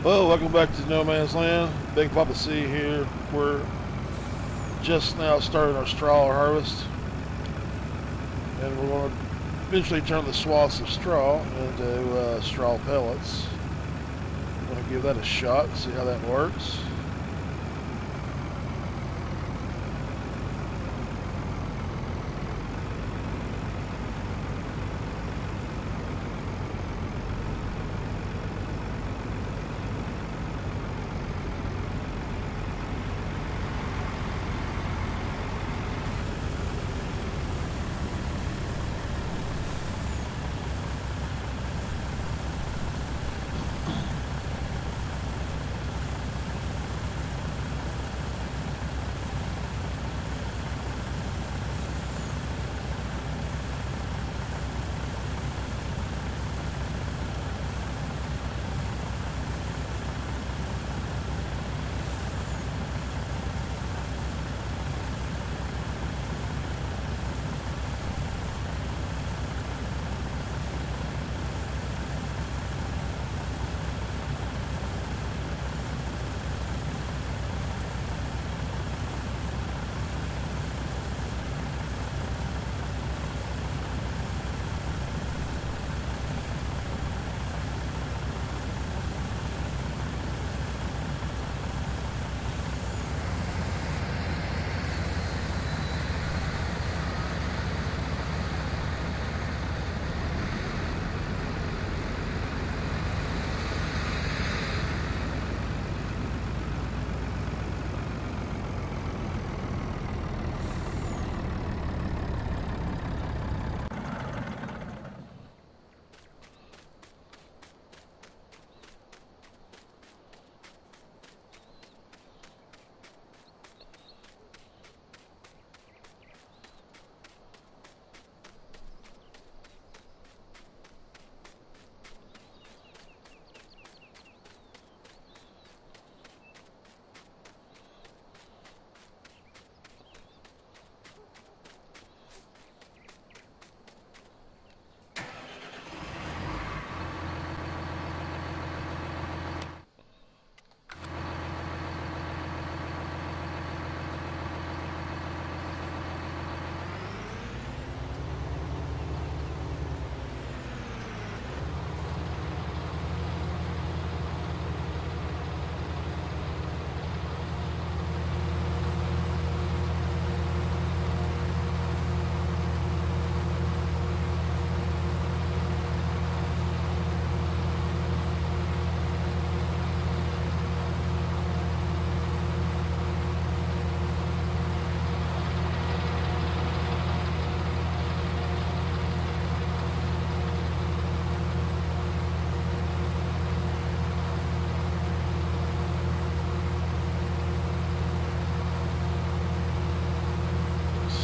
Well, welcome back to No Man's Land. BigPoppaC here. We're just now starting our straw harvest, and we're going to eventually turn the swaths of straw into straw pellets. I'm going to give that a shot and see how that works.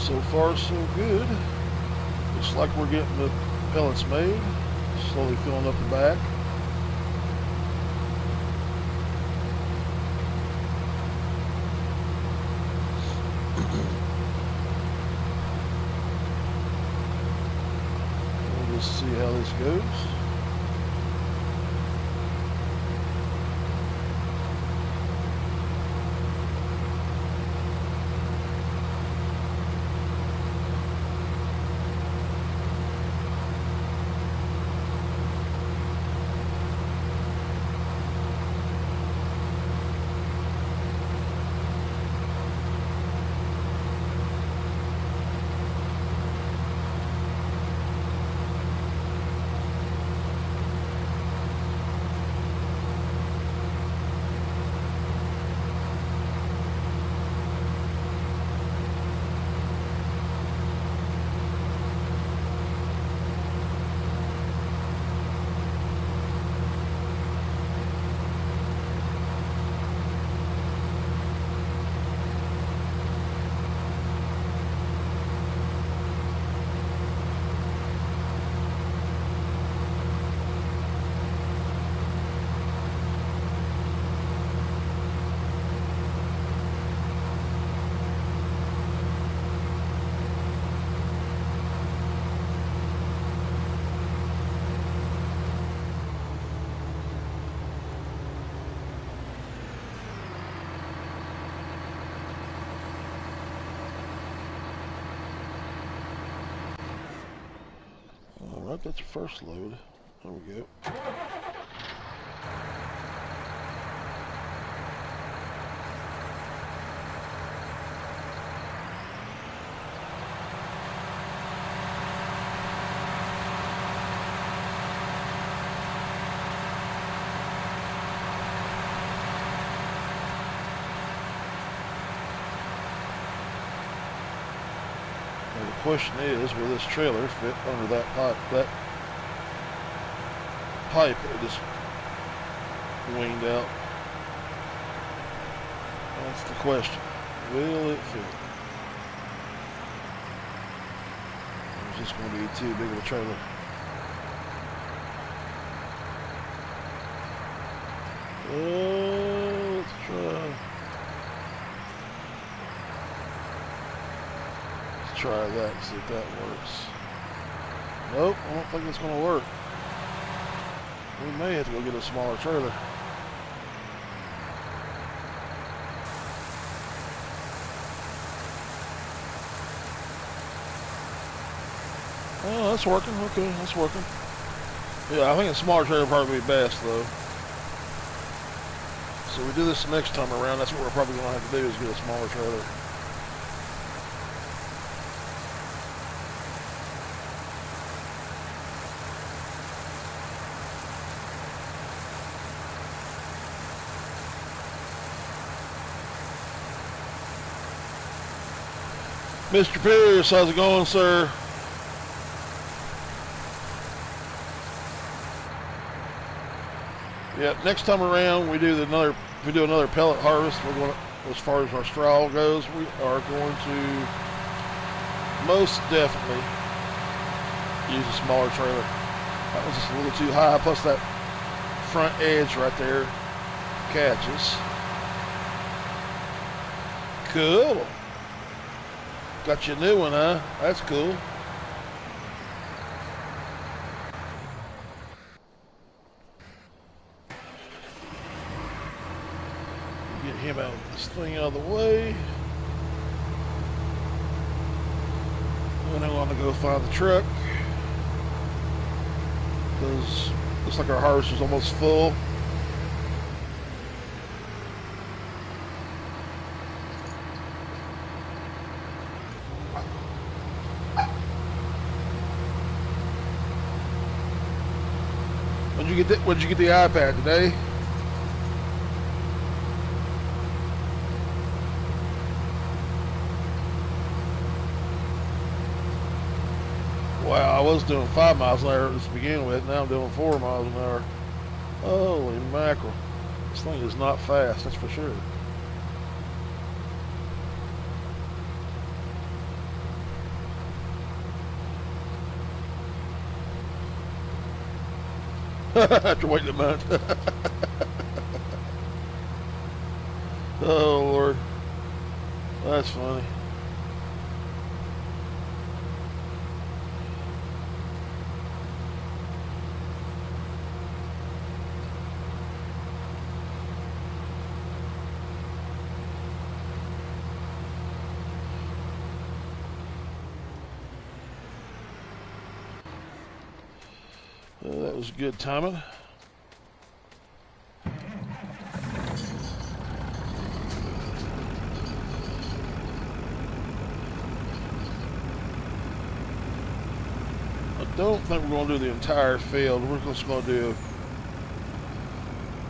So far, so good. Looks like we're getting the pellets made. Slowly filling up the back. We'll just see how this goes. What? That's the first load. There we go. The question is, will this trailer fit under that pipe? That pipe that just winged out. That's the question. Will it fit? Or is this going to be too big of a trailer? Let's try. Try that and see if that works. Nope, I don't think it's going to work. We may have to go get a smaller trailer. Oh, that's working. Okay, that's working. Yeah, I think a smaller trailer would probably be best, though. So we do this next time around. That's what we're probably going to have to do, is get a smaller trailer. Mr. Pierce, how's it going, sir? Yep, next time around we do another pellet harvest. We're going to, as far as our straw goes, we are going to most definitely use a smaller trailer. That was just a little too high, plus that front edge right there catches. Cool. Got you a new one, huh? That's cool. Get him out of this thing out of the way. And I want to go find the truck, because looks like our harvest is almost full. When'd you get the iPad today? Wow, I was doing 5 miles an hour to begin with. Now I'm doing 4 miles an hour. Holy mackerel. This thing is not fast, that's for sure. After waiting a month. Oh, Lord. That's funny. That was good timing. I don't think we're going to do the entire field. We're just going to do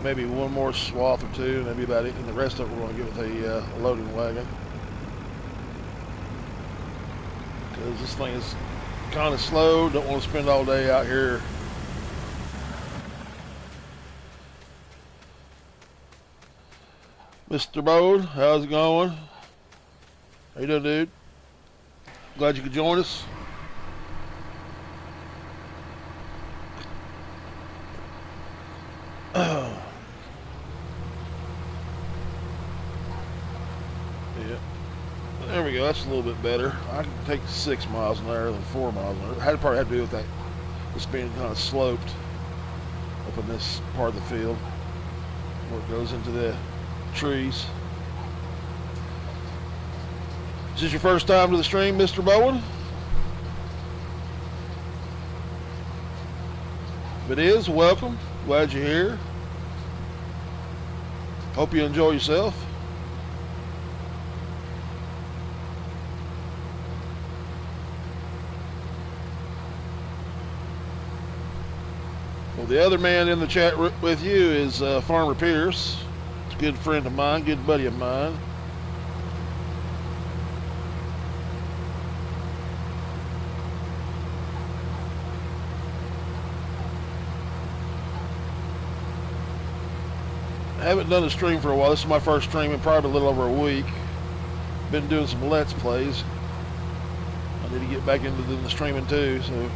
maybe one more swath or two, and maybe about it, and the rest of it we're going to get with a loading wagon. Because this thing is kind of slow. Don't want to spend all day out here. Mr. Bode, how's it going? How you doing, dude? Glad you could join us. Yeah. There we go. That's a little bit better. I can take 6 miles an hour than 4 miles an hour. I'd probably have to do with that. This being kind of sloped up in this part of the field where it goes into the trees. Is this your first time to the stream, Mr. Bowen? If it is, welcome. Glad you're here. Hope you enjoy yourself. Well, the other man in the chat with you is Farmer Pierce. It's a good friend of mine, good buddy of mine. I haven't done a stream for a while. This is my first stream in probably a little over a week. Been doing some Let's Plays. I need to get back into doing the streaming too, so.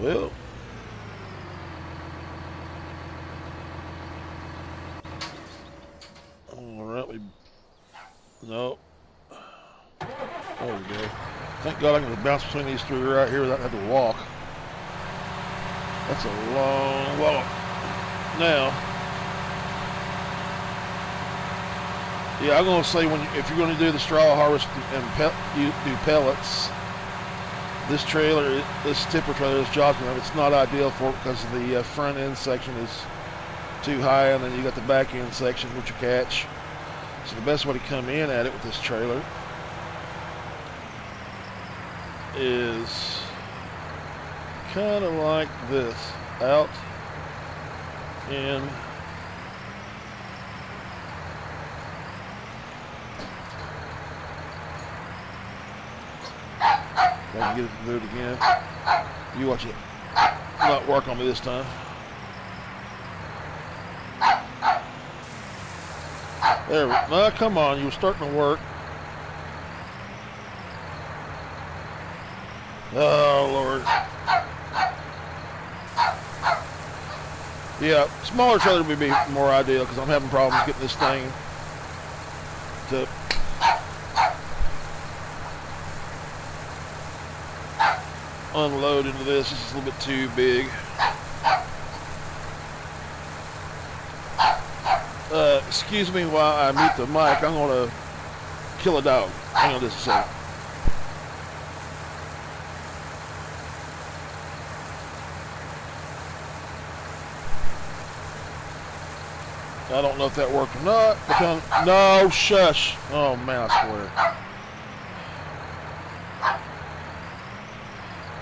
Well. Alright, no. There we go. Thank God I can bounce between these three right here without having to walk. That's a long walk. Now, yeah, I'm going to say if you're going to do the straw harvest and you do pellets, this trailer, this tipper trailer, this job, it's not ideal for it because the front end section is too high, and then you got the back end section which you catch. So the best way to come in at it with this trailer is kind of like this, out, in, if I can get it to do it again. You watch it not work on me this time. There we go. No, come on, you were starting to work. Oh, Lord. Yeah, smaller trailer would be more ideal because I'm having problems getting this thing to unload into this. This is a little bit too big. Excuse me while I mute the mic. I'm going to kill a dog. Hang on just a second. I don't know if that worked or not. No, shush. Oh, man, I swear.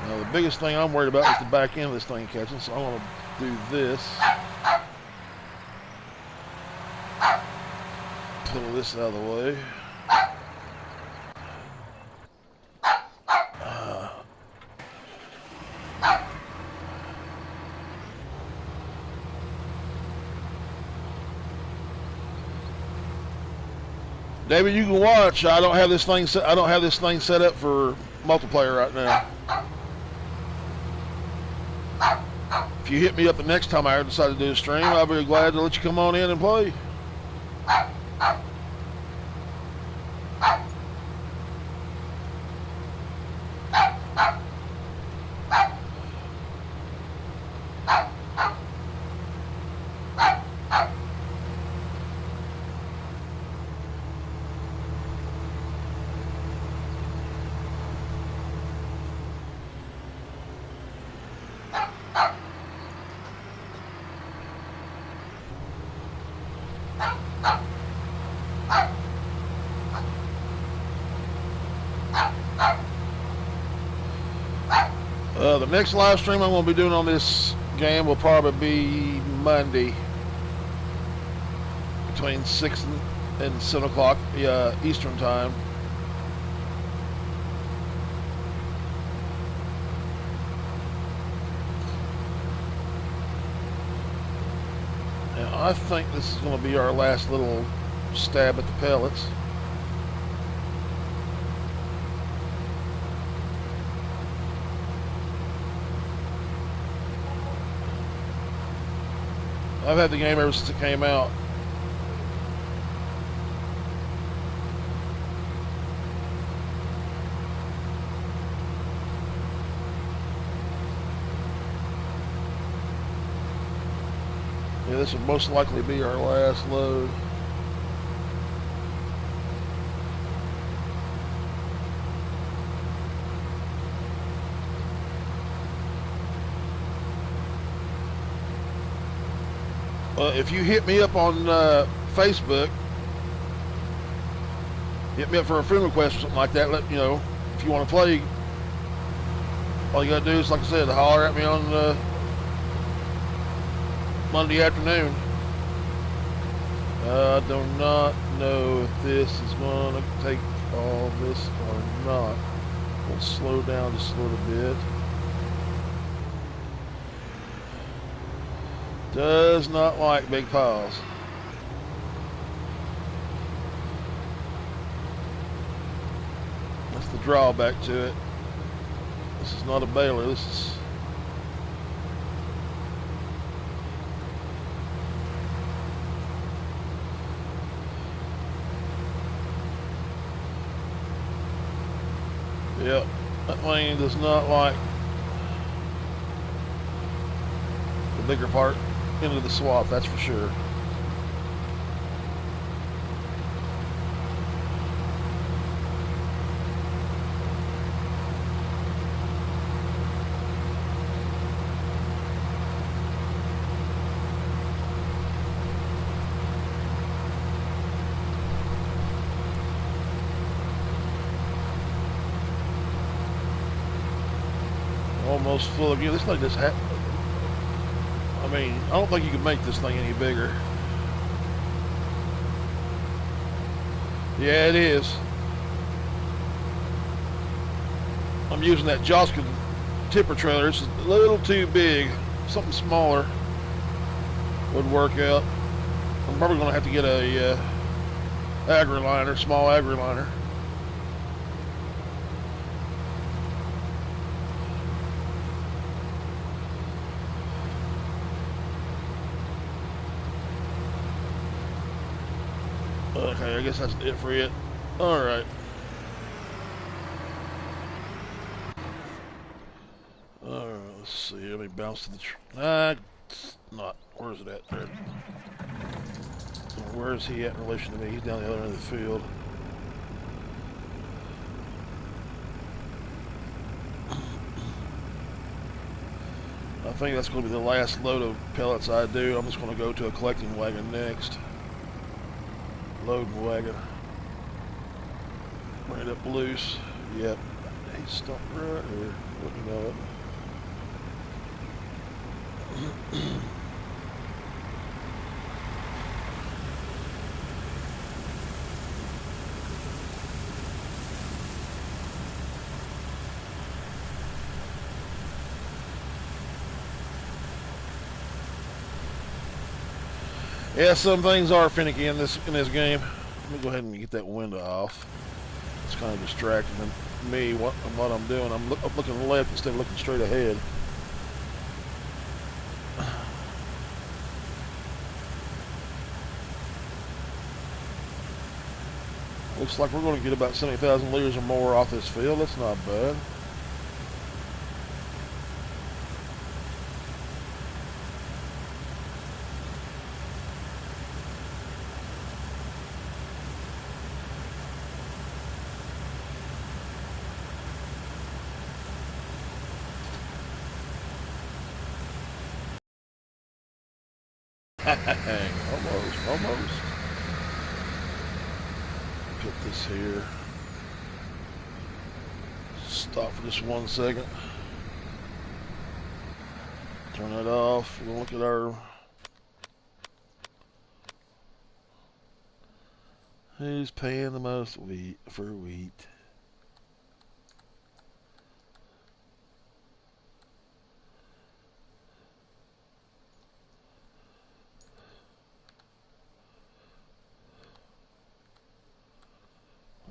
Now, the biggest thing I'm worried about is the back end of this thing catching, so I want to do this. Pull this out of the way. David, you can watch. I don't have this thing set. I don't have this thing set up for multiplayer right now. If you hit me up the next time I decide to do a stream, I'll be glad to let you come on in and play. The next live stream I'm going to be doing on this game will probably be Monday between 6 and 7 o'clock Eastern time. And I think this is going to be our last little stab at the pellets. I've had the game ever since it came out. Yeah, this will most likely be our last load. If you hit me up on Facebook, hit me up for a friend request or something like that. Let you know if you want to play. All you gotta do is, like I said, holler at me on Monday afternoon. I do not know if this is gonna take all this or not. We'll slow down just a little bit. Does not like big piles. That's the drawback to it. This is not a baler. This is... Yep, that lane does not like the bigger part into the swath, that's for sure. Almost full again. This thing just I mean, I don't think you can make this thing any bigger. Yeah, it is. I'm using that Joskin tipper trailer. It's a little too big. Something smaller would work out. I'm probably going to have to get a agri-liner, small agri-liner. Okay, I guess that's it for it. Alright. Alright, let's see. Let me bounce to the... it's not. Where's it at? There. Where is he at in relation to me? He's down the other end of the field. I think that's going to be the last load of pellets I do. I'm just going to go to a collecting wagon next. Loading wagon. Bring it up loose. Yep. He's stuck right here. Looking at it. Yeah, some things are finicky in this game. Let me go ahead and get that window off. It's kind of distracting me what I'm doing. I'm looking left instead of looking straight ahead. Looks like we're going to get about 70,000 liters or more off this field. That's not bad. Almost. Put this here. Stop for just 1 second. Turn it off. We'll look at our... Who's paying the most for wheat?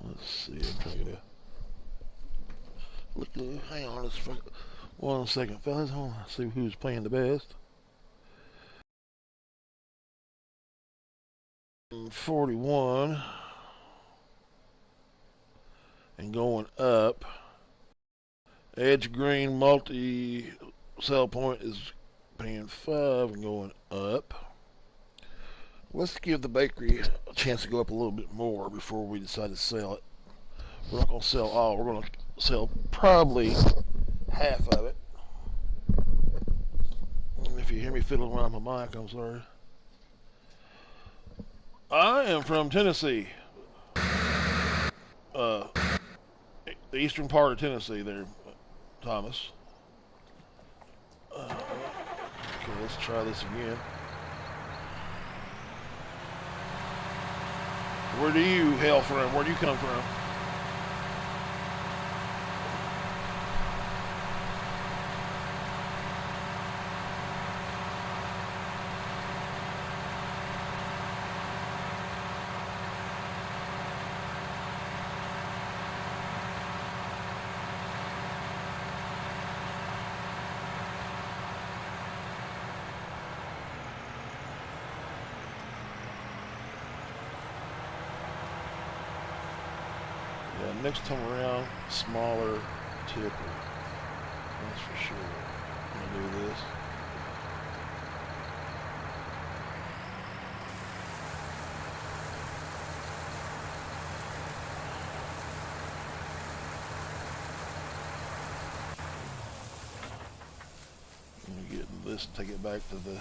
Let's see. I'm trying to look. Hang on, let's 1 second, fellas. Hold on. See who's playing the best. 41 and going up. Edge Green multi sell point is paying 5 and going up. Let's give the bakery a chance to go up a little bit more before we decide to sell it. We're not going to sell all. We're going to sell probably half of it. If you hear me fiddling around my mic, I'm sorry. I am from Tennessee. The eastern part of Tennessee there, Thomas. Okay, let's try this again. Where do you hail from? Where do you come from? Next time around, smaller tipper. That's for sure. I'm gonna do this. Let me get this, take it back to the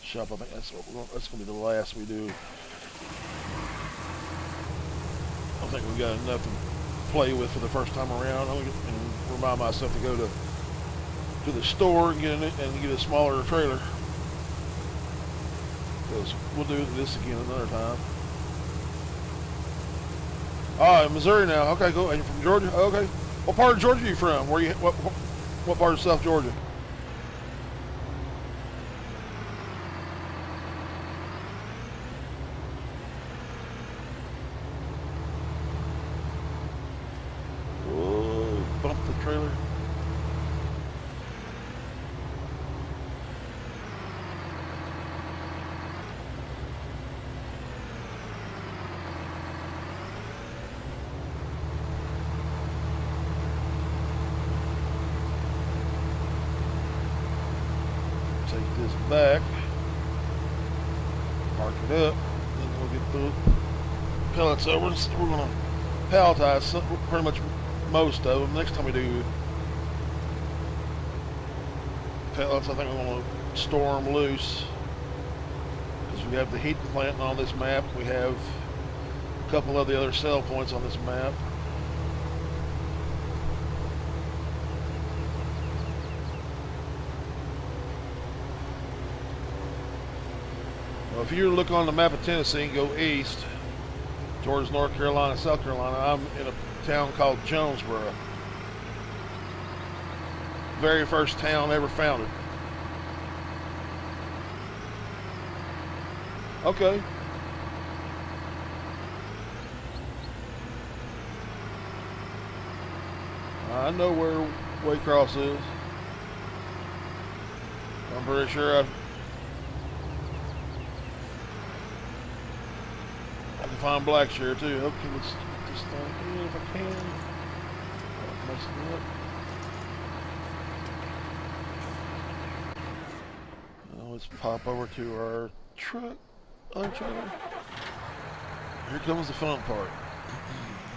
shop. I think that's gonna be the last we do. I think we got enough to play with for the first time around. And remind myself to go to the store and get a smaller trailer, because we'll do this again another time. Ah, in Missouri now. Okay, go. And you're from Georgia? Okay. What part of Georgia are you from? What part of South Georgia? Trailer. Take this back, park it up, then we'll get the pellets over. We're going to palletize pretty much most of them. Next time we do pellets, I think we're going to store them loose, because we have the heat plant on this map. We have a couple of the other sell points on this map. Well, if you look on the map of Tennessee and go east towards North Carolina, South Carolina, I'm in a town called Jonesboro. Very first town ever founded. Okay. I know where Waycross is. I'm pretty sure I can find Blackshear too. Okay, let's get this thing in if I can. Not messing up. Now let's pop over to our truck. Our trailer. Here comes the fun part.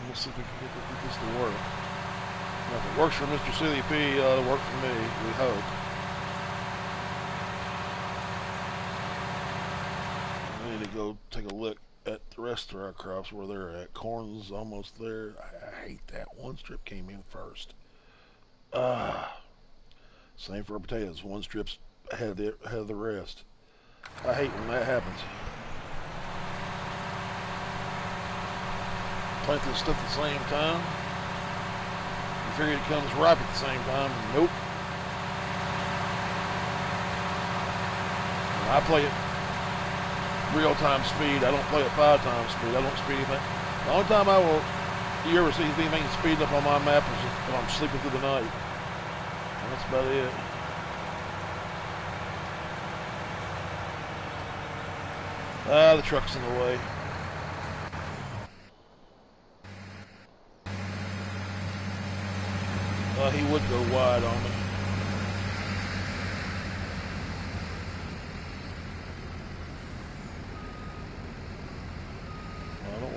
We'll see if we can get this to work. Now, if it works for Mr. CDP, it'll work for me, we hope. We need to go take a look at the rest of our crops, where they're at. Corn's almost there. I hate that. One strip came in first. Same for potatoes. One strip's ahead of the rest. I hate when that happens. Plant this stuff at the same time. You figure it comes ripe at the same time. Nope. When I play it real-time speed. I don't play at 5 times speed. I don't speed anything. The only time you ever see anything speeding up on my map is when I'm sleeping through the night. And that's about it. The truck's in the way. He would go wide on me.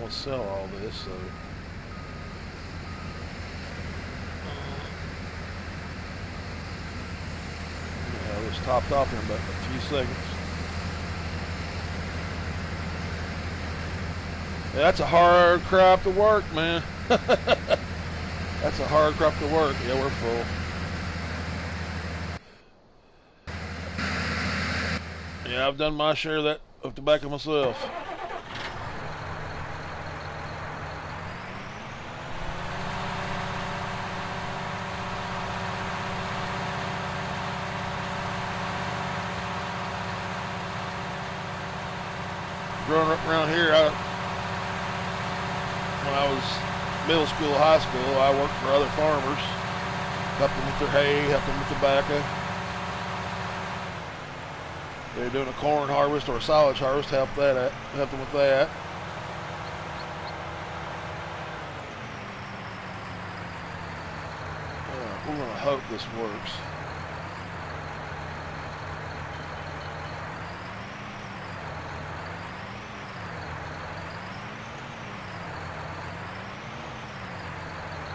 to sell all this, so. Yeah, it's topped off in about a few seconds. Yeah, that's a hard crop to work, man. That's a hard crop to work. Yeah, we're full. Yeah, I've done my share of that of tobacco myself. Growing up around here, when I was middle school, high school, I worked for other farmers, helped them with their hay, helped them with tobacco. They were doing a corn harvest or a silage harvest, helped them with that. We're going to hope this works.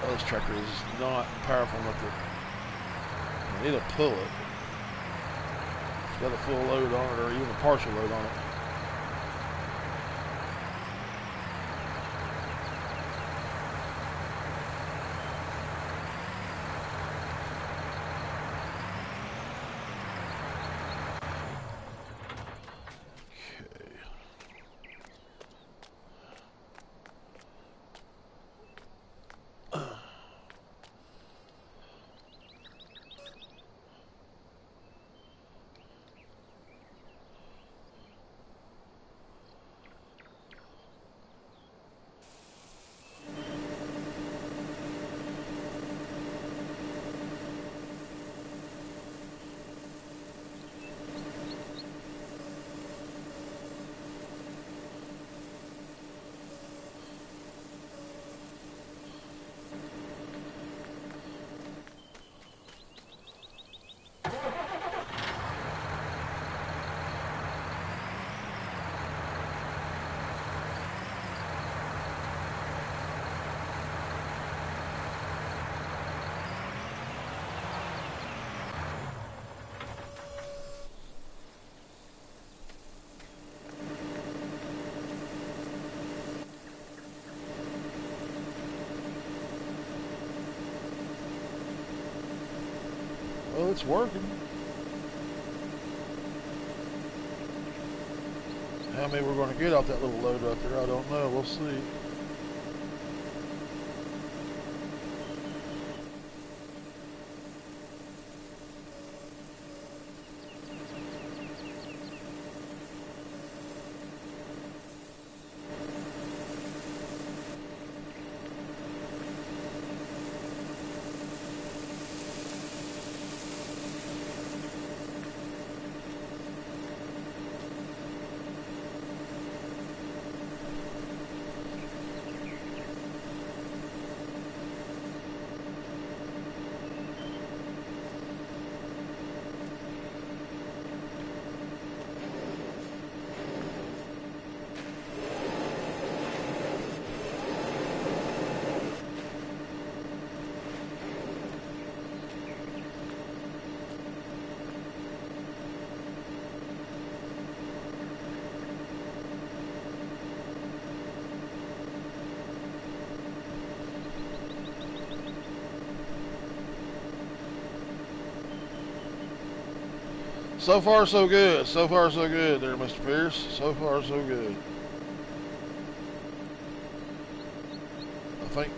Oh, this tractor is not powerful enough to. I need to pull it. It's got a full load on it, or even a partial load on it. Well, it's working. How many we're going to get off that little load right there, I don't know. We'll see. So far, so good. So far, so good there, Mr. Pierce. So far, so good. I think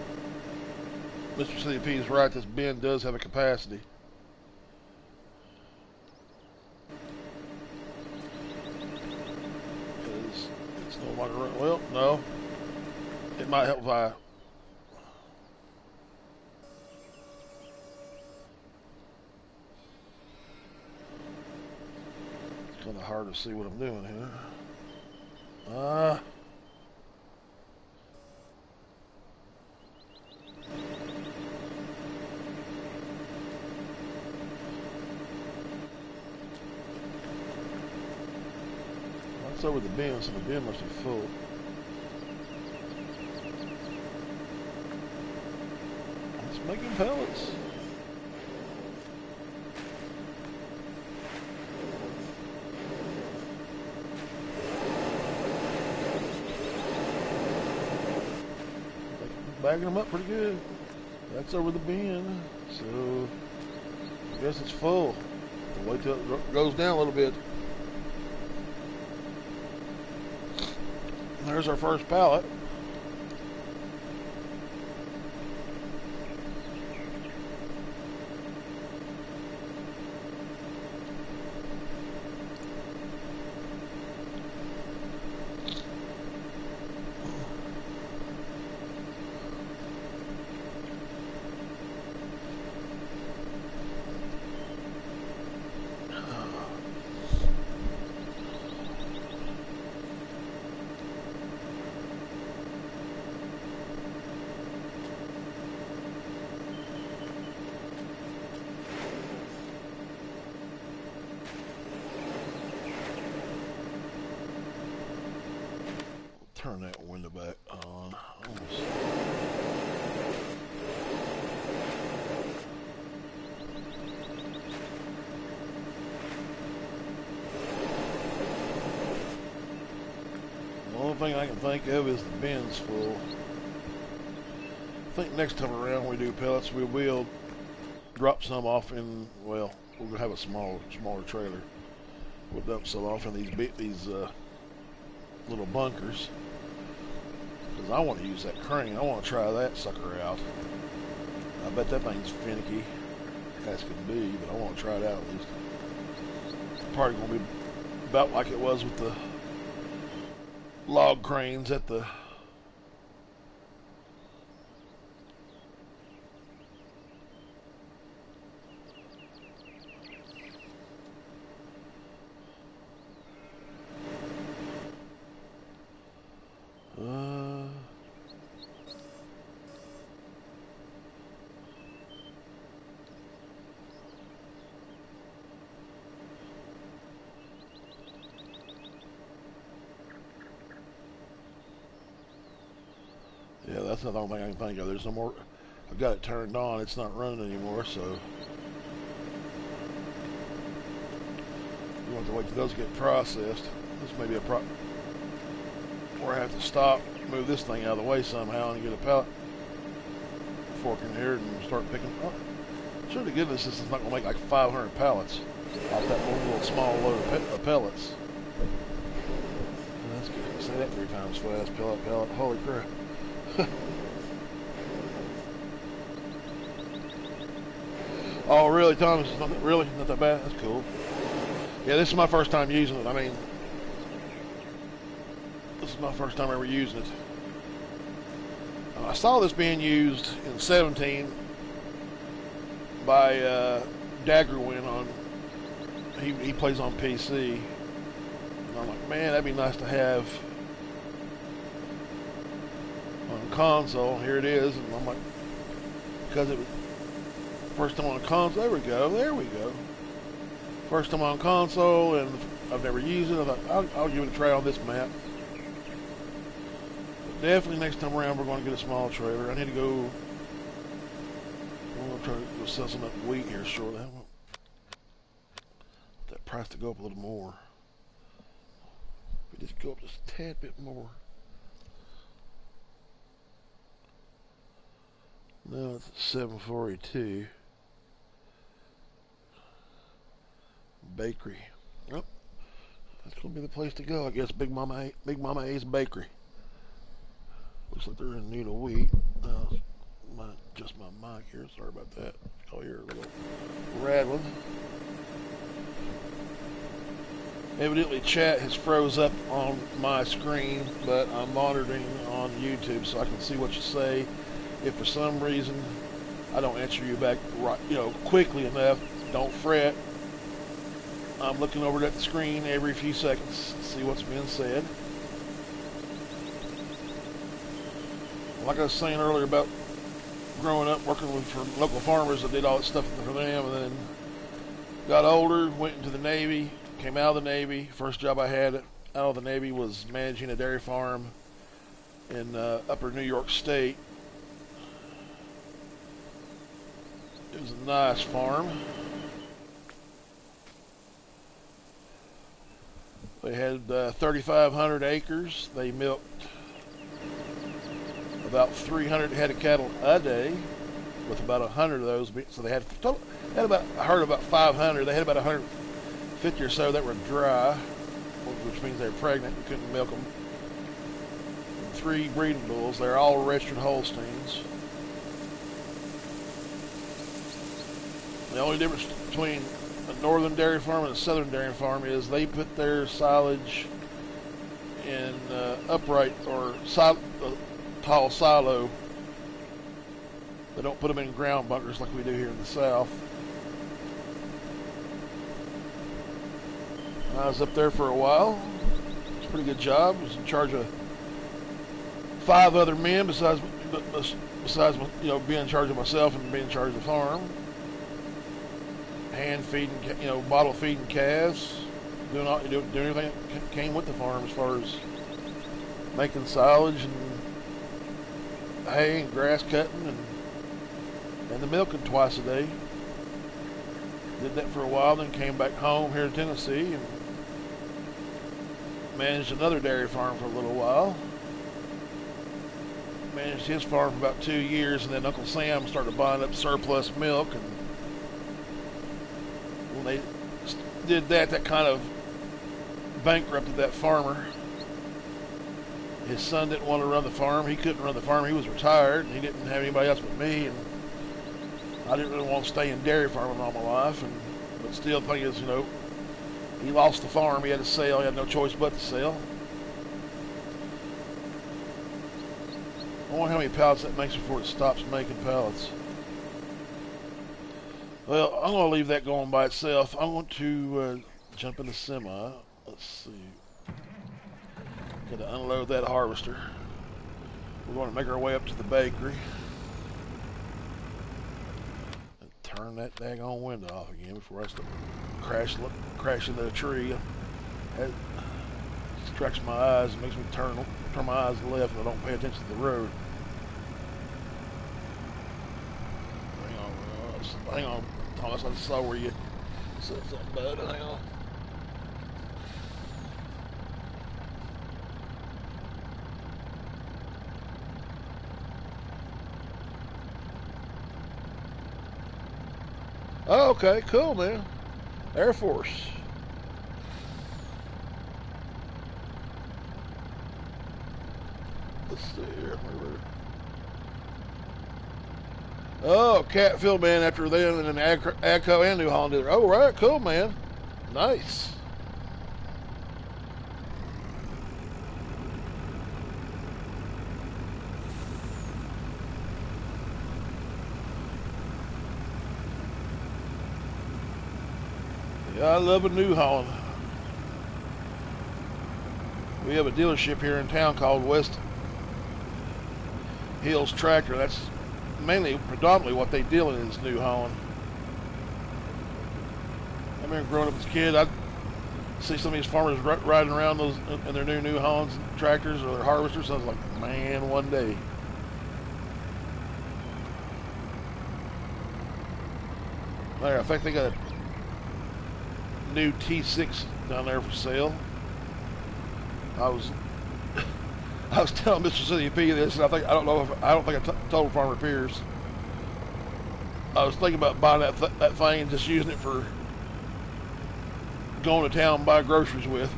Mr. CP is right. This bin does have a capacity. It's no longer running. Well, no. It might help if I... Kind of hard to see what I'm doing here. That's over the bin, so the bin must be full. making pellets. Bagging them up pretty good. That's over the bin, so I guess it's full. I'll wait till it goes down a little bit. There's our first pallet. Turn that window back on. The only thing I can think of is the bin's full. I think next time around when we do pellets, we will drop some off in, well, we're gonna have a smaller trailer. We'll dump some off in these little bunkers. Because I want to use that crane. I want to try that sucker out. I bet that thing's finicky as can be, but I want to try it out at least. It's probably going to be about like it was with the log cranes at the yeah, that's not the only thing I can think of. There's no more. I've got it turned on. It's not running anymore, so you want to wait till those get processed. This may be a where I have to stop, move this thing out of the way somehow, and get a pallet fork in here and start picking. Oh, sure to goodness, this is not going to make like 500 pallets off that one little small load of pellets. That's good. Say that 3 times fast. Pellet. Holy crap. Oh, really, Thomas? Really? Not that bad? That's cool. Yeah, this is my first time using it. I mean, this is my first time ever using it. I saw this being used in 17 by Dairyman on. He plays on PC. And I'm like, man, that'd be nice to have on console. Here it is, and I'm like, because it was first time on console. There we go. First time on console, and I've never used it. I thought I'll give it a try on this map. But definitely next time around, we're going to get a small trailer. I need to go. I'm going to try to go sell some of that wheat here shortly. I want that price to go up a little more. We just go up just a tad bit more. No, it's 742. Bakery. Yep. That's gonna be the place to go, I guess. Big Mama A's Bakery. Looks like they're in need of wheat. Just my mic here. Sorry about that. Oh, here a little rattling. Evidently, chat has froze up on my screen, but I'm monitoring on YouTube so I can see what you say. If for some reason I don't answer you back right, quickly enough, don't fret. I'm looking over at the screen every few seconds to see what's being said. Like I was saying earlier about growing up working for local farmers, I did all that stuff for them, and then got older, went into the Navy, came out of the Navy. First job I had out of the Navy was managing a dairy farm in upper New York State. It was a nice farm. They had 3,500 acres. They milked about 300 head of cattle a day, with about 100 of those. So they had about, I heard about 500. They had about 150 or so that were dry, which means they were pregnant and couldn't milk them. And 3 breeding bulls. They're all registered Holsteins. The only difference between a northern dairy farm and a southern dairy farm is they put their silage in upright or tall silo. They don't put them in ground bunkers like we do here in the south. I was up there for a while. It's a pretty good job. I was in charge of 5 other men besides being in charge of myself and being in charge of the farm. Hand feeding, bottle feeding calves, doing everything that came with the farm as far as making silage and hay and grass cutting and the milking twice a day. Did that for a while, then came back home here to Tennessee and managed another dairy farm for a little while. Managed his farm for about 2 years, and then Uncle Sam started buying up surplus milk, and when they did that, that kind of bankrupted that farmer. His son didn't want to run the farm. He couldn't run the farm. He was retired, and he didn't have anybody else but me, and I didn't really want to stay in dairy farming all my life. But still, the thing is, he lost the farm. He had to sell. He had no choice but to sell. I wonder how many pallets that makes before it stops making pallets. Well, I'm going to leave that going by itself. I want to jump in the semi. Let's see. Got to unload that harvester. We're going to make our way up to the bakery. And turn that daggone window off again before I start crashing into a tree. It distracts my eyes and makes me turn my eyes left and I don't pay attention to the road. Hang on, Thomas, I saw where you said something about it. Hang on. Oh, okay, cool, man. Air Force. Let's see here. Oh, Catfield, man, after then, and then Agco and New Holland did it. Oh, right, cool, man. Nice. Yeah, I love a New Holland. We have a dealership here in town called West Hills Tractor. That's predominantly what they deal in is New Holland. I remember growing up as a kid, I'd see some of these farmers riding around those in their New Hollands tractors or their harvesters. I was like, man, one day. There, I think they got a new T6 down there for sale. I was telling Mr. City P this, and I don't think I told Farmer Pierce. I was thinking about buying that thing and just using it for going to town and buy groceries with.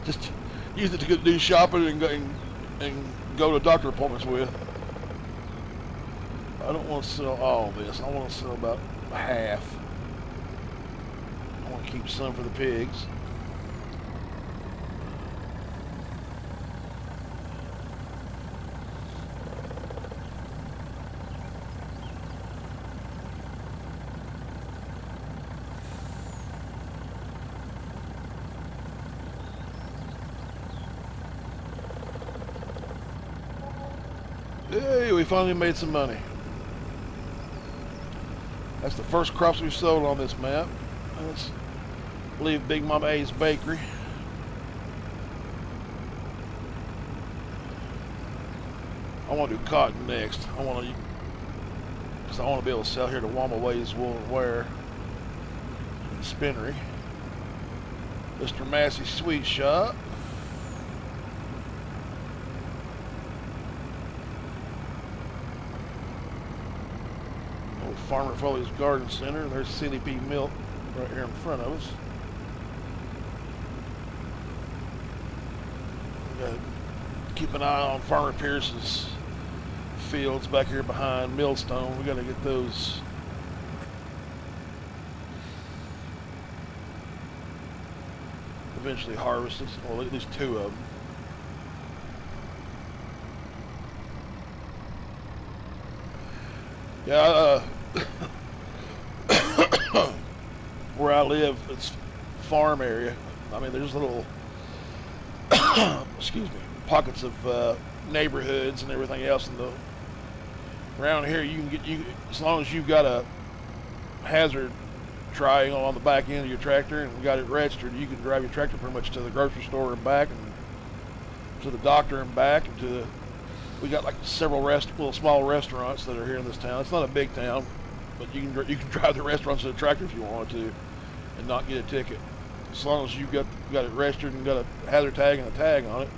Just use it to do shopping and go to doctor appointments with. I don't want to sell all this. I want to sell about half. I want to keep some for the pigs. Hey, we finally made some money. That's the first crops we've sold on this map. Let's leave Big Mama A's bakery. I want to do cotton next. I want to, because I want to be able to sell here to Wama Ways Wool and Wear and Spinnery. Mr. Massey's Sweet Shop. Old Farmer Foley's Garden Center. There's CDP Milk right here in front of us. We got to keep an eye on Farmer Pierce's fields back here behind Millstone. We got to get those eventually harvested, well, at least 2 of them. Yeah, where I live, it's farm area. I mean, there's little, excuse me, pockets of neighborhoods and everything else. And around here, you can get as long as you've got a hazard triangle on the back end of your tractor and got it registered, you can drive your tractor pretty much to the grocery store and back, and to the doctor and back, and we got like several little small restaurants that are here in this town. It's not a big town, but you can drive the restaurants to the tractor if you want to and not get a ticket, as long as you got it registered and got a hazard tag and a tag on it.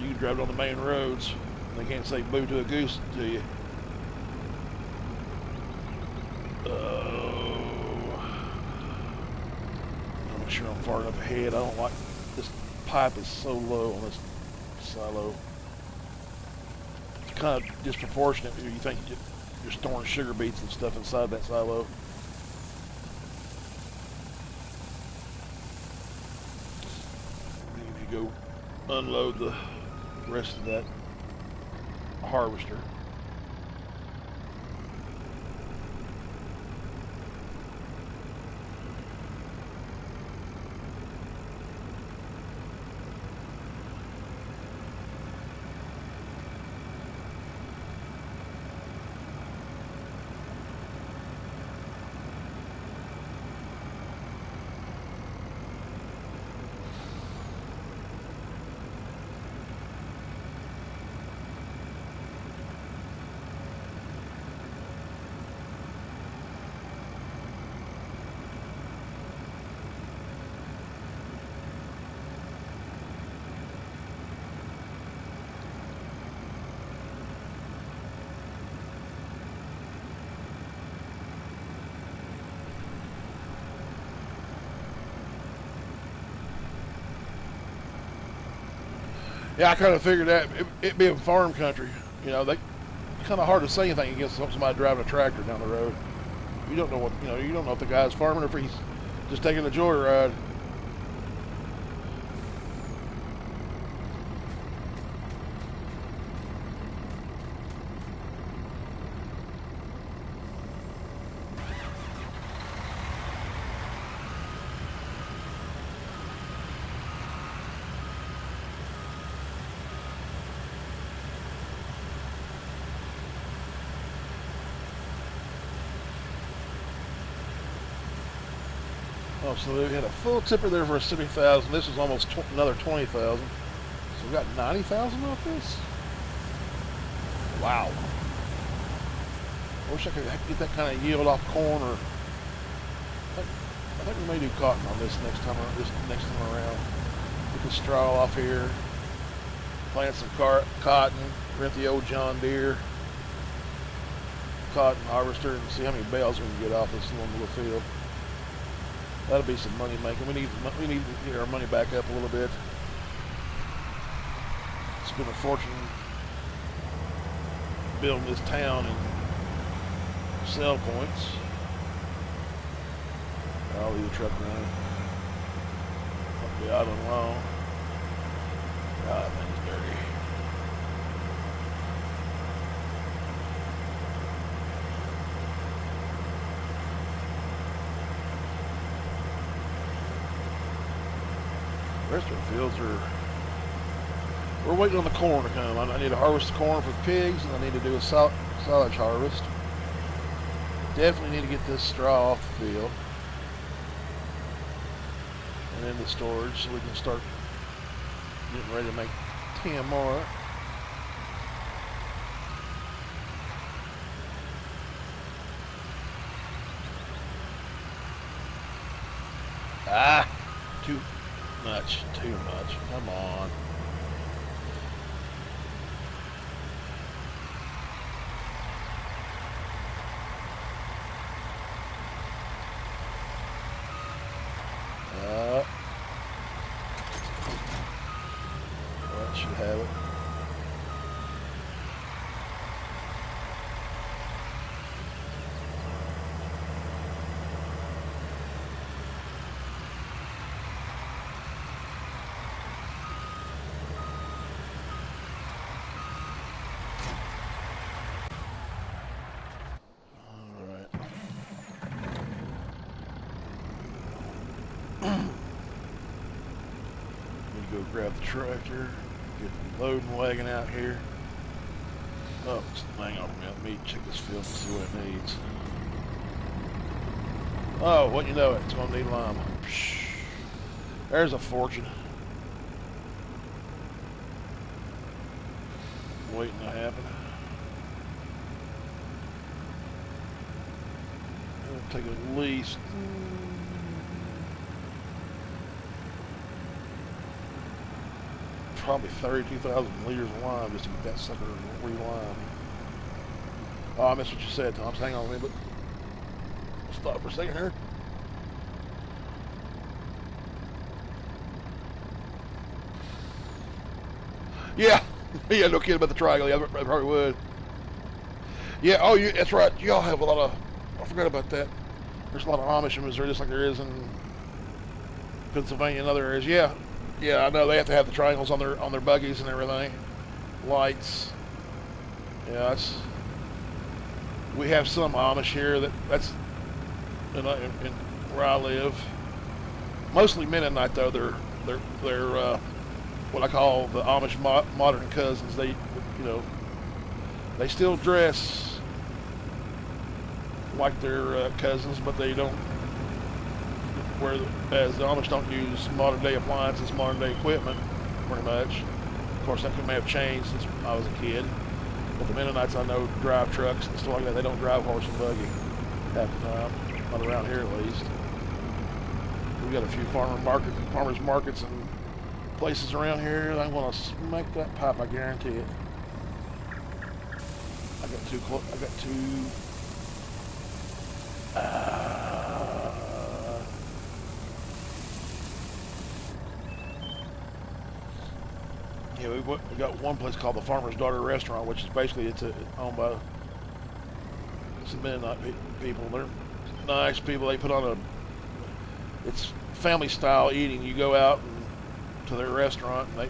You can drive it on the main roads and they can't say boo to a goose to you. I'm not sure I'm far enough ahead. I don't like this pipe is so low on this silo. It's kind of disproportionate. You think you're storing sugar beets and stuff inside that silo. If you go unload the rest of that harvester. Yeah, I kind of figured that it being farm country, you know, they kind of hard to say anything against somebody driving a tractor down the road. You don't know what, you know, you don't know if the guy's farming or if he's just taking a joyride. Oh, so we had a full tipper there for a 70,000. This is almost another 20,000. So we got 90,000 off this. Wow. I wish I could get that kind of yield off corn, or I think we may do cotton on this next time around. Get the straw off here, plant some cotton, rent the old John Deere cotton harvester, and see how many bales we can get off this little field. That'll be some money making. We need to get our money back up a little bit. Spent a fortune building this town and sell points. I'll leave the truck running. I'll be out on long. God, that thing's dirty. The rest of the fields we're waiting on the corn to come. I need to harvest the corn for the pigs, and I need to do a silage harvest. Definitely need to get this straw off the field and into storage so we can start getting ready to make 10 more. Ah, too much, too much. Come on. That should have it. Go grab the tractor, get the loading wagon out here. Oh, hang on a minute. Let me check this field and see what it needs. Oh, what you know, it's going to need lime. There's a fortune. Waiting to happen. It'll take at least... probably 32,000 liters of lime just to get that sucker re-limed. Oh, I missed what you said, Tom. Hang on a minute. Stop for a second here. Yeah. Yeah, no kidding about the triangle. Yeah, I probably would. Yeah, oh, that's right. Y'all have a lot of... I forgot about that. There's a lot of Amish in Missouri, just like there is in Pennsylvania and other areas. Yeah. Yeah, I know they have to have the triangles on their buggies and everything. Lights. Yeah, that's... We have some Amish here that's in where I live. Mostly Mennonite though. They're what I call the Amish modern cousins. They, you know, they still dress like their cousins, but they don't. Whereas the Amish don't use modern day appliances, modern day equipment, pretty much. Of course, that may have changed since I was a kid. But the Mennonites I know drive trucks and stuff like that. They don't drive horse and buggy half the time, not around here at least. We got a few farmers markets and places around here. I'm gonna smack that pipe. I guarantee it. I got too close. I got too. Yeah, we got one place called the Farmer's Daughter Restaurant, which is basically owned by some Mennonite people. They're nice people. They put on it's family style eating. You go out to their restaurant and they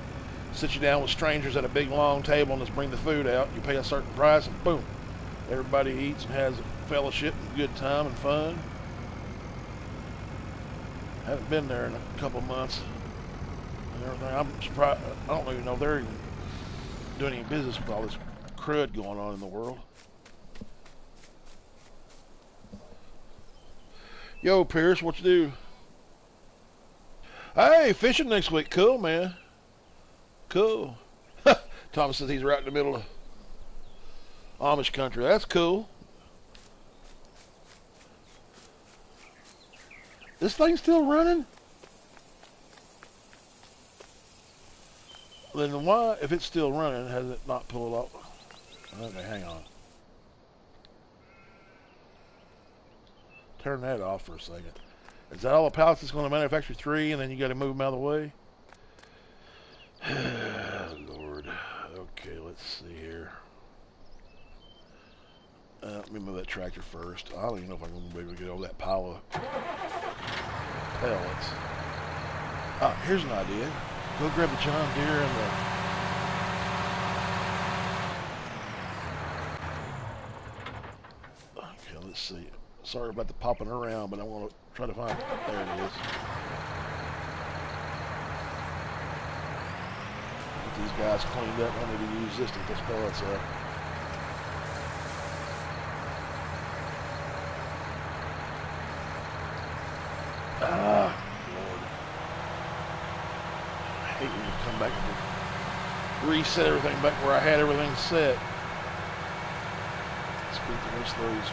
sit you down with strangers at a big long table and just bring the food out. You pay a certain price and boom, everybody eats and has a fellowship and good time and fun. Haven't been there in a couple of months. Everything. I'm surprised. I don't even know if they're even doing any business with all this crud going on in the world. Yo, Pierce, what you do? Hey, fishing next week. Cool, man. Cool. Thomas says he's right in the middle of Amish country. That's cool. This thing's still running? Then why, if it's still running, has it not pulled off? Okay, hang on. Turn that off for a second. Is that all the pallets that's going to manufacture 3 and then you got to move them out of the way? Lord. Okay, let's see here. Let me move that tractor first. I don't even know if I'm going to be able to get over that pile of pellets. Oh, here's an idea. Go grab the John Deere and the... Okay, let's see. Sorry about the popping around, but I want to try to find... There it is. Get these guys cleaned up. I need to use this to get pellets up. Ah, Lord. I hate when you come back and reset everything back where I had everything set. Let's get the rest of those.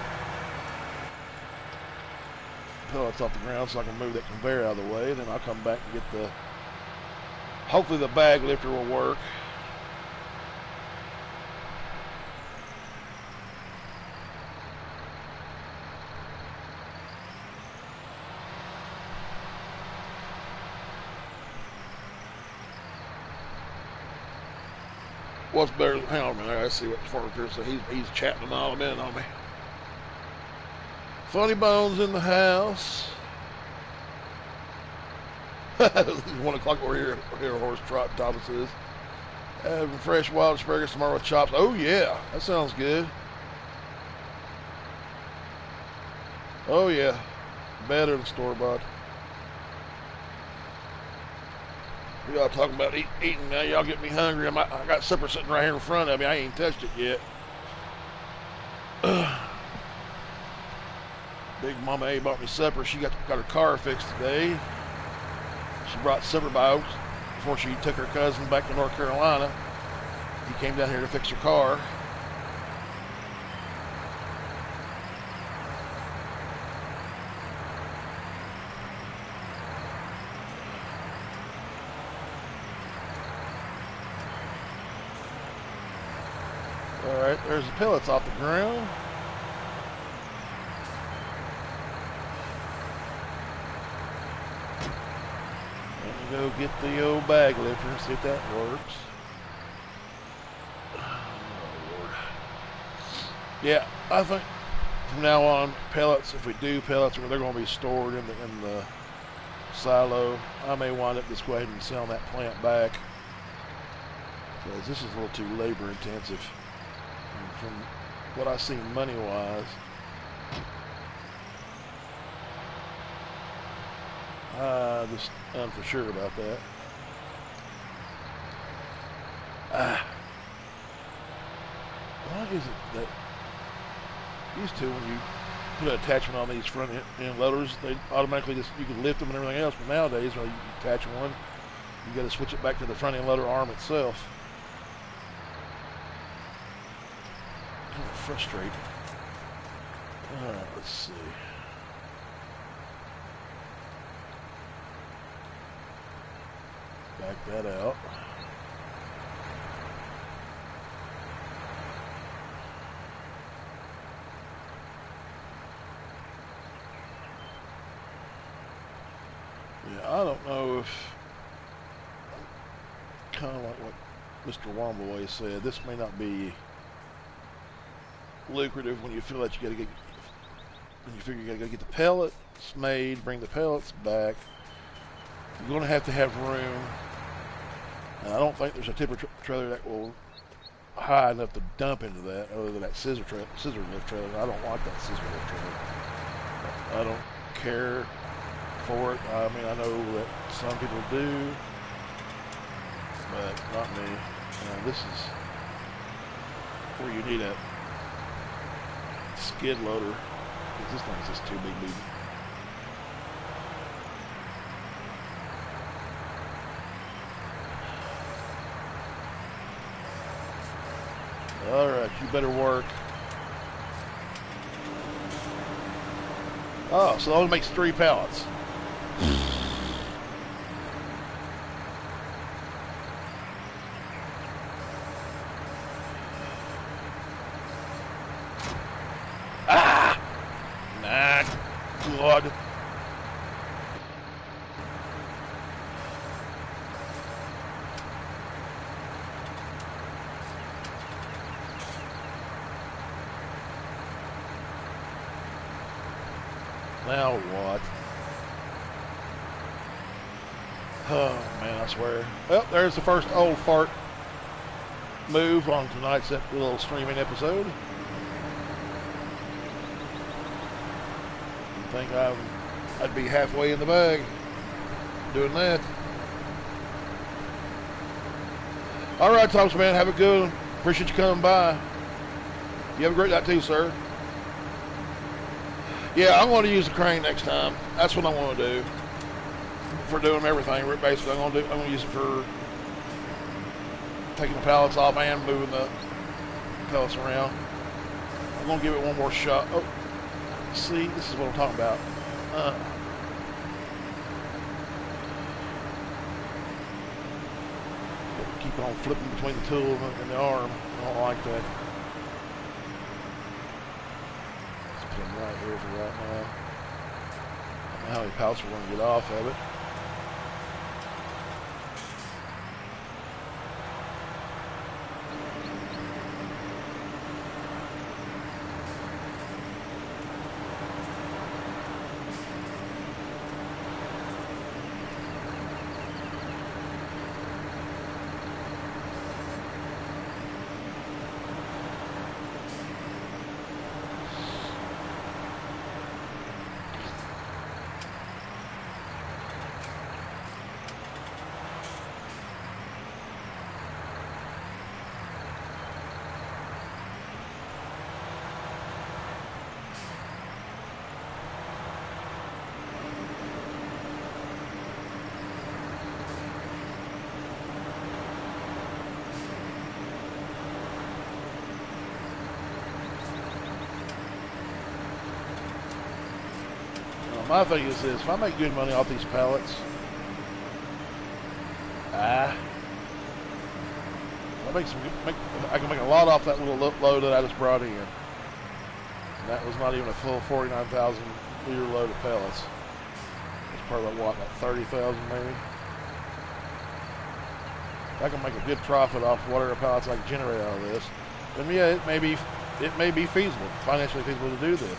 pellets off the ground so I can move that conveyor out of the way. Then I'll come back and get the, hopefully the bag lifter will work. What's better? Hang on a minute. I gotta see what the farmer says. He's chatting them all a minute on me. Funny Bones in the house. 1 o'clock we're here a horse trot. Thomas says, having fresh wild asparagus tomorrow with chops. Oh yeah, that sounds good. Oh yeah, better than store bought. Y'all talking about eating now. Y'all get me hungry. I got supper sitting right here in front of me. I ain't touched it yet. Big Mama A bought me supper. She got her car fixed today. She brought supper by before she took her cousin back to North Carolina. He came down here to fix her car. Alright, there's the pellets off the ground. Let me go get the old bag lifter and see if that works. Oh, Lord. Yeah, I think from now on, pellets, if we do pellets, they're going to be stored in the silo. I may wind up just go ahead and selling that plant back, because this is a little too labor intensive. And from what I see money-wise, just for sure about that. Why is it that used to, when you put an attachment on these front end loaders, they automatically just, you can lift them and everything else, but nowadays when you attach one, you got to switch it back to the front end loader arm itself. Kind of frustrating. Alright, let's see. Back that out. Yeah, I don't know if, kind of like what Mr. Wombleway said, this may not be lucrative when you feel that you got to get, when you figure you got to go get the pellets made, bring the pellets back. You're going to have room, and I don't think there's a tipper trailer that will high enough to dump into that, other than that scissor lift trailer. I don't like that scissor lift trailer. I don't care for it. I mean, I know that some people do, but not me. This is where you need a skid loader, because this thing's just too big. Alright, you better work. Oh, so that only makes 3 pallets. Ah! Nah, God. Now what? Oh man, I swear. Well, there's the first old fart move on tonight's little streaming episode. I think I'd be halfway in the bag doing that. All right, Thomas, man, have a good one. Appreciate you coming by. You have a great night too, sir. Yeah, I'm going to use the crane next time. That's what I want to do for doing everything. Basically, I'm going to use it for taking the pallets off and moving the pellets around. I'm going to give it one more shot. Oh, see, this is what I'm talking about. Keep on flipping between the tool and the arm. I don't like that. Let's put him right here for right now. I don't know how many pallets we're going to get off of it. My thing is this: if I make good money off these pallets, I can make a lot off that little load that I just brought in. And that was not even a full 49,000 liter load of pellets. It's probably what, like 30,000 maybe. If I can make a good profit off whatever pallets I can generate out of this, then yeah, it may be feasible, financially feasible to do this.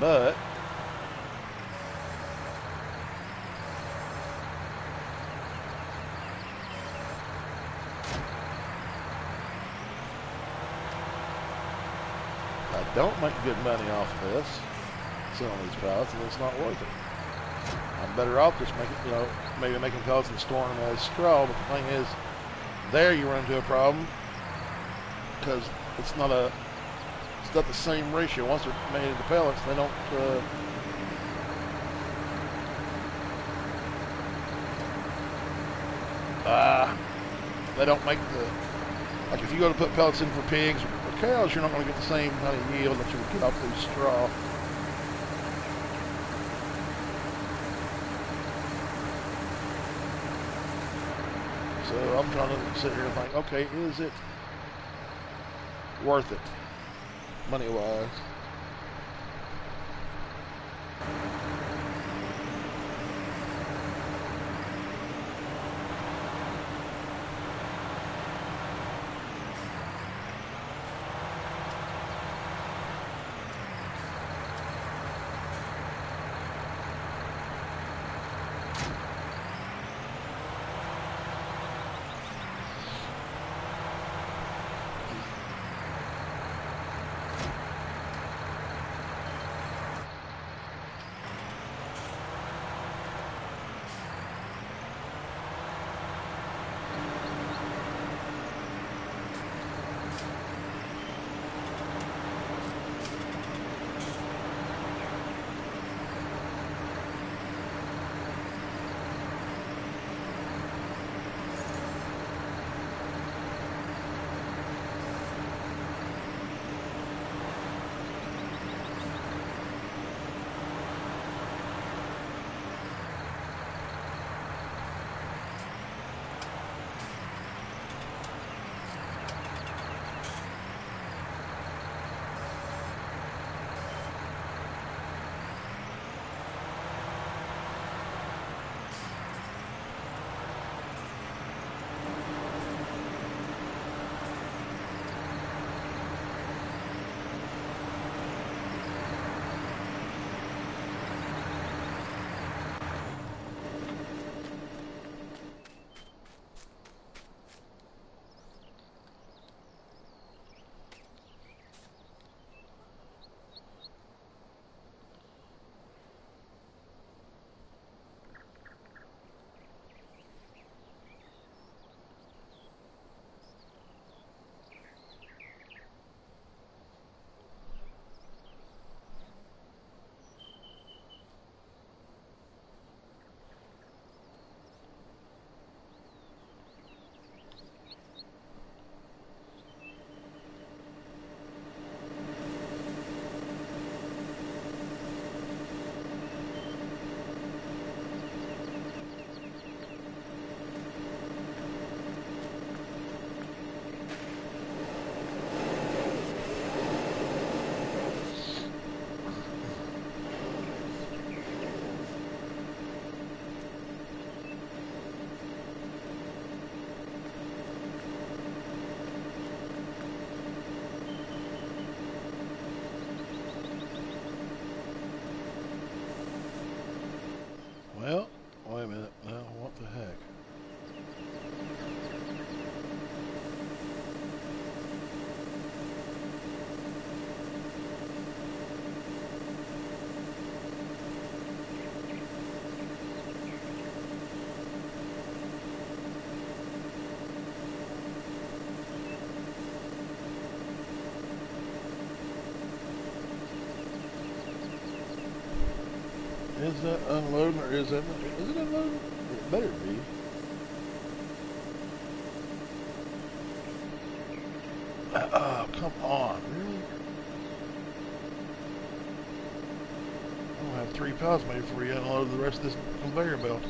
But if I don't make good money off of this, selling these pallets, and it's not worth it. I'm better off just making, maybe making pellets and storing them as straw. But the thing is, there you run into a problem because it's not the same ratio. Once they're made into pellets, they don't make the, like if you go to put pellets in for pigs or cows, you're not going to get the same kind of yield that you would get off these straw. So I'm trying to sit here and think, okay, is it worth it, money-wise? Is that unloading or is it unloading? It better be. Oh, come on, really? I'll have 3 pallets made before you unload the rest of this conveyor belt.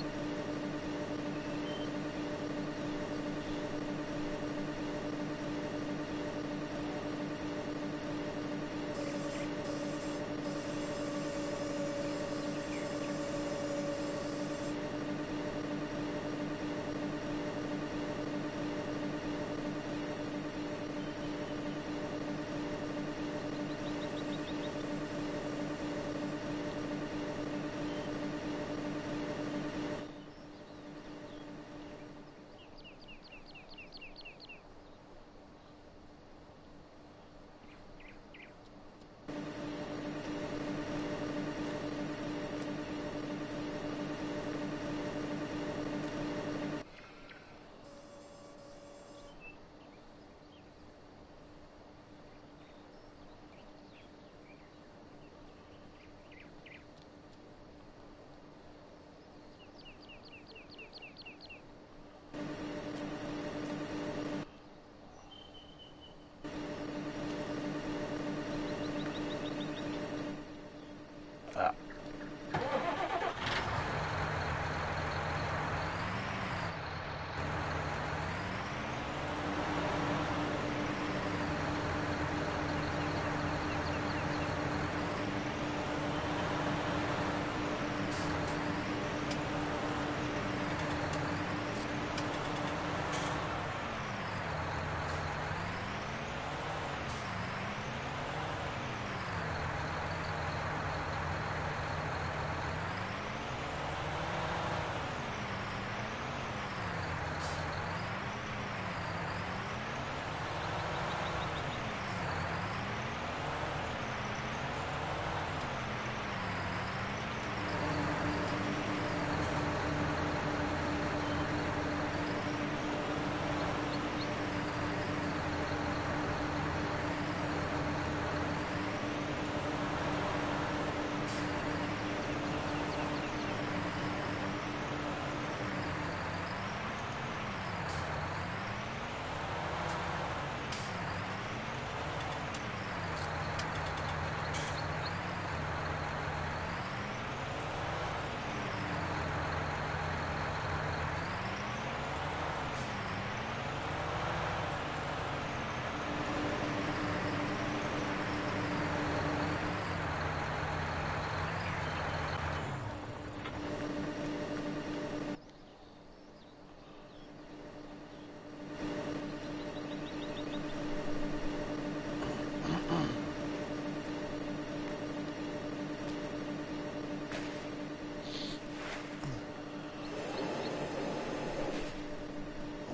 Ah.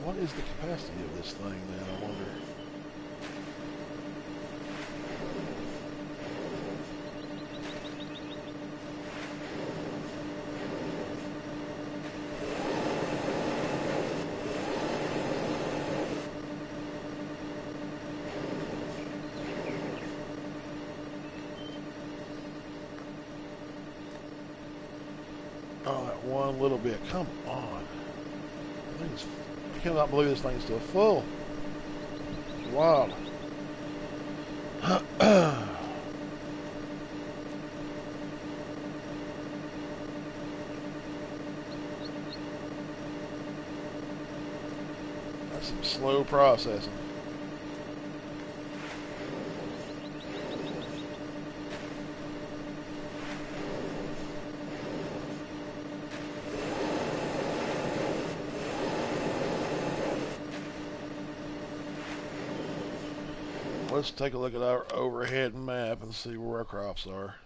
What is the capacity of this thing then, I wonder? Oh, that one little bit. Come on. I cannot believe this thing's still full. Wow. That's some slow processing. Let's take a look at our overhead map and see where our crops are.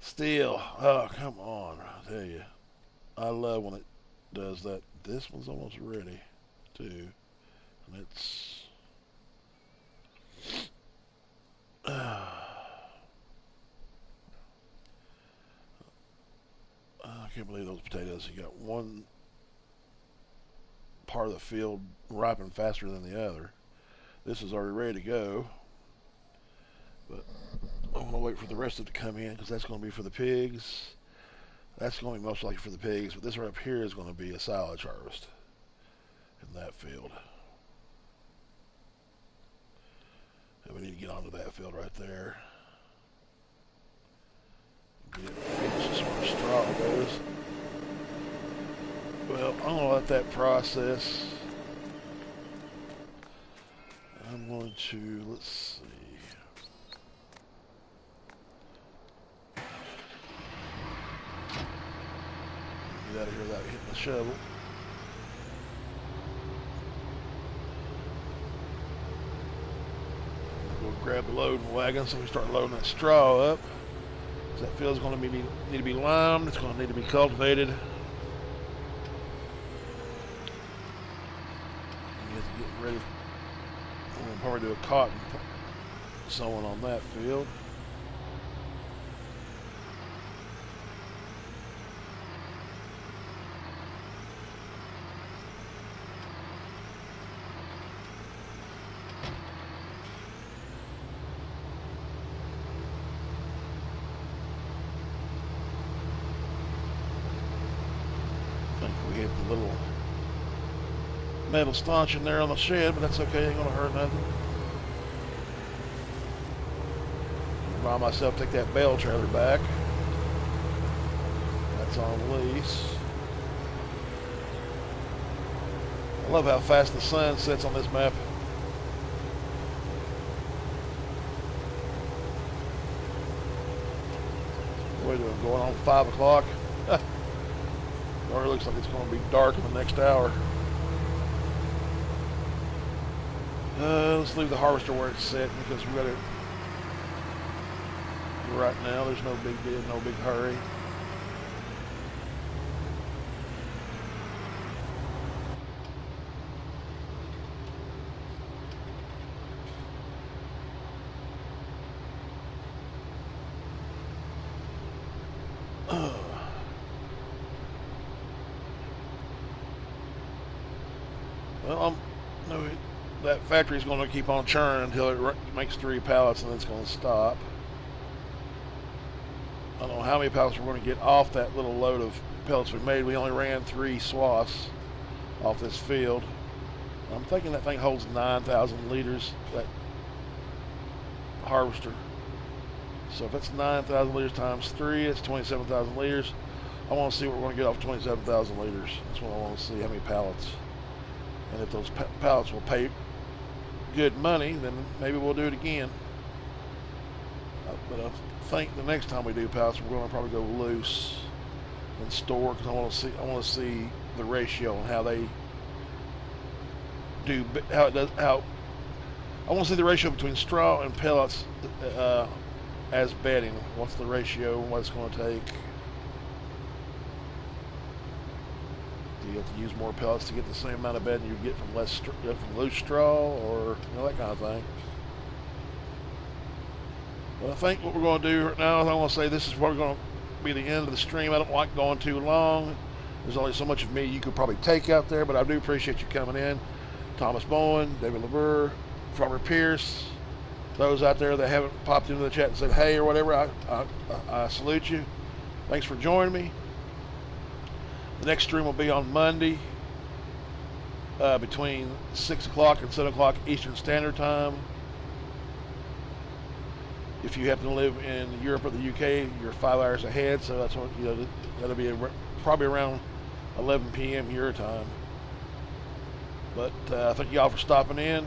Still, oh, come on, I tell you. I love when it does that. This one's almost ready, too. And it's... I can't believe those potatoes. You got one part of the field ripen faster than the other. This is already ready to go. But I'm going to wait for the rest of it to come in because that's going to be for the pigs. That's going to be most likely for the pigs, but this right up here is going to be a silage harvest in that field. And we need to get onto that field right there. Finish as far as straw goes. Well, I'm going to let that process. I'm going to, let's see. Get out of here without hitting the shovel. We'll grab the loading wagon so we start loading that straw up. That field's going to need to be limed. It's going to need to be cultivated. Get ready. We'll probably do a cotton sowing on that field. We hit the little metal stanchion there on the shed, but that's okay, ain't gonna hurt nothing. Remind myself to take that bale trailer back. That's on lease. I love how fast the sun sets on this map. What are we doing, going on 5 o'clock? It already looks like it's going to be dark in the next hour. Let's leave the harvester where it's set because we got it right now. There's no big deal, no big hurry. Well, that factory's going to keep on churning until it makes 3 pallets and then it's going to stop. I don't know how many pallets we're going to get off that little load of pellets we made. We only ran 3 swaths off this field. I'm thinking that thing holds 9,000 liters, that harvester. So if it's 9,000 liters times 3, it's 27,000 liters. I want to see what we're going to get off 27,000 liters. That's what I want to see, how many pallets. And if those pallets will pay good money, then maybe we'll do it again. But I think the next time we do pallets, we're going to probably go loose and store because I want to see the ratio and how they do, I want to see the ratio between straw and pellets as bedding. What's the ratio? What it's going to take? Do you have to use more pellets to get the same amount of bedding you get from from loose straw, or that kind of thing? But I think what we're going to do right now is I want to say this is probably going to be the end of the stream. I don't like going too long. There's only so much of me you could probably take out there, but I do appreciate you coming in. Thomas Bowen, David LeBur, Robert Pierce, those out there that haven't popped into the chat and said hey or whatever, I salute you. Thanks for joining me. The next stream will be on Monday between 6 o'clock and 7 o'clock Eastern Standard Time. If you happen to live in Europe or the UK, you're 5 hours ahead, so that's what that'll be probably around 11 p.m. your time. But thank you all for stopping in,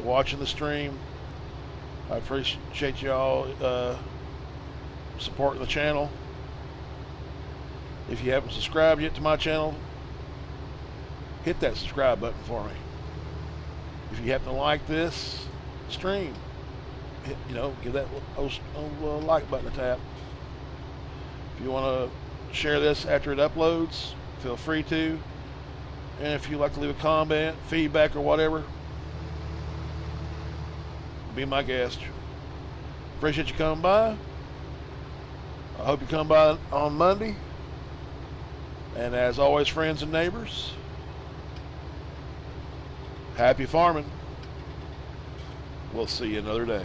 watching the stream. I appreciate y'all supporting the channel. If you haven't subscribed yet to my channel, hit that subscribe button for me. If you happen to like this stream, give that little like button a tap. If you want to share this after it uploads, feel free to. And if you'd like to leave a comment, feedback, or whatever, be my guest. Appreciate you coming by. I hope you come by on Monday. And as always, friends and neighbors, happy farming. We'll see you another day.